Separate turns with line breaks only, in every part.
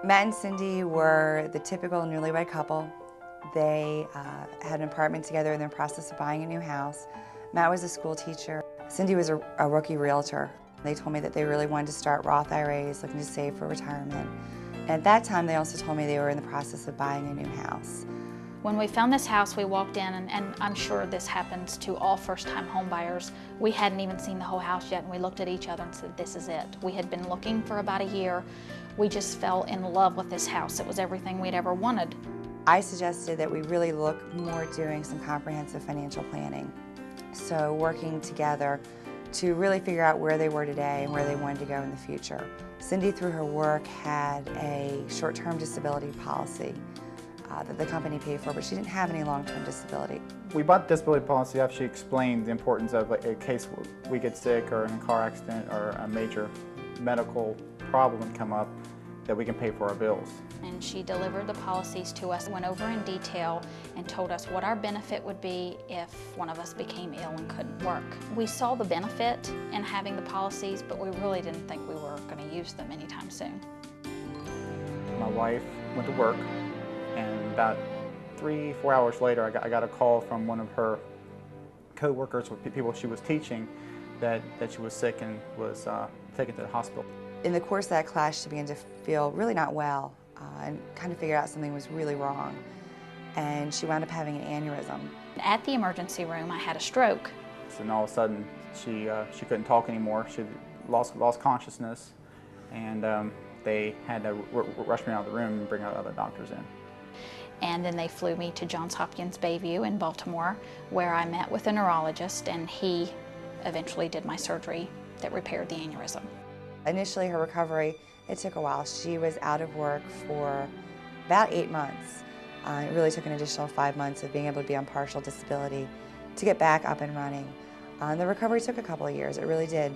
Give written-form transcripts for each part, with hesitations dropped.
Matt and Cindy were the typical newlywed couple. They had an apartment together in the process of buying a new house. Matt was a school teacher. Cindy was a rookie realtor. They told me that they really wanted to start Roth IRAs, looking to save for retirement. And at that time, they also told me they were in the process of buying a new house.
When we found this house, we walked in, and I'm sure this happens to all first-time home buyers. We hadn't even seen the whole house yet, and we looked at each other and said, this is it. We had been looking for about a year. We just fell in love with this house. It was everything we'd ever wanted.
I suggested that we really look more doing some comprehensive financial planning. So working together to really figure out where they were today and where they wanted to go in the future. Cindy, through her work, had a short-term disability policy that the company paid for, but she didn't have any long-term disability.
We bought the disability policy after she explained the importance of, in case we get sick or in a car accident or a major medical problem come up, that we can pay for our bills.
And she delivered the policies to us, went over in detail, and told us what our benefit would be if one of us became ill and couldn't work. We saw the benefit in having the policies, but we really didn't think we were going to use them anytime soon.
My wife went to work, and about 3-4 hours later, I got a call from one of her co-workers with people she was teaching that she was sick and was taken to the hospital.
In the course of that class, she began to feel really not well and kind of figured out something was really wrong. And she wound up having an aneurysm.
At the emergency room, I had a stroke.
And all of a sudden, she couldn't talk anymore. She lost consciousness, and they had to rush me out of the room and bring other doctors in.
And then they flew me to Johns Hopkins Bayview in Baltimore, where I met with a neurologist, and he eventually did my surgery that repaired the aneurysm.
Initially, her recovery, it took a while. She was out of work for about 8 months. It really took an additional 5 months of being able to be on partial disability to get back up and running. The recovery took a couple of years, it really did.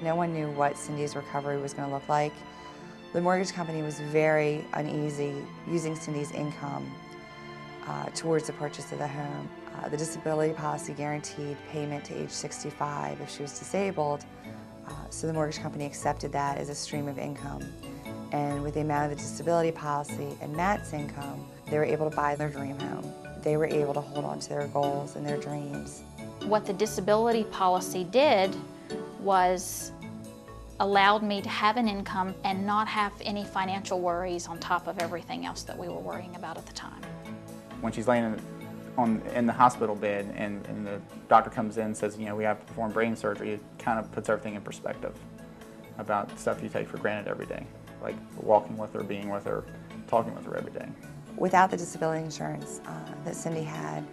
No one knew what Cindy's recovery was going to look like. The mortgage company was very uneasy using Cindy's income towards the purchase of the home. The disability policy guaranteed payment to age 65 if she was disabled, so the mortgage company accepted that as a stream of income. And with the amount of the disability policy and Matt's income, they were able to buy their dream home. They were able to hold on to their goals and their dreams.
What the disability policy did was allowed me to have an income and not have any financial worries on top of everything else that we were worrying about at the time.
When she's laying in the hospital bed and the doctor comes in and says, you know, we have to perform brain surgery, it kind of puts everything in perspective about stuff you take for granted every day, like walking with her, being with her, talking with her every day.
Without the disability insurance that Cindy had,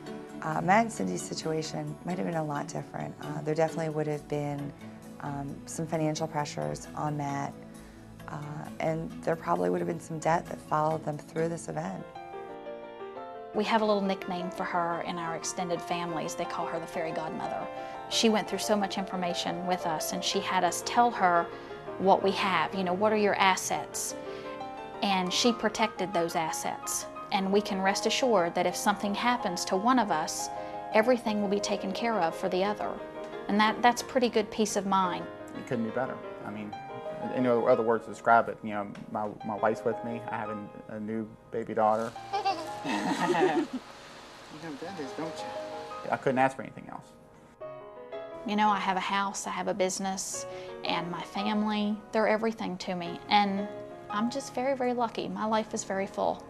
Matt and Cindy's situation might have been a lot different. There definitely would have been some financial pressures on Matt, and there probably would have been some debt that followed them through this event.
We have a little nickname for her in our extended families. They call her the fairy godmother. She went through so much information with us, and she had us tell her what we have, you know, what are your assets? And she protected those assets. And we can rest assured that if something happens to one of us, everything will be taken care of for the other. And that's pretty good peace of mind.
It couldn't be better. I mean, in other words to describe it, you know, my wife's with me. I have a new baby daughter.
You know what that is, don't you?
I couldn't ask for anything else.
You know, I have a house, I have a business, and my family, they're everything to me. And I'm just very, very lucky. My life is very full.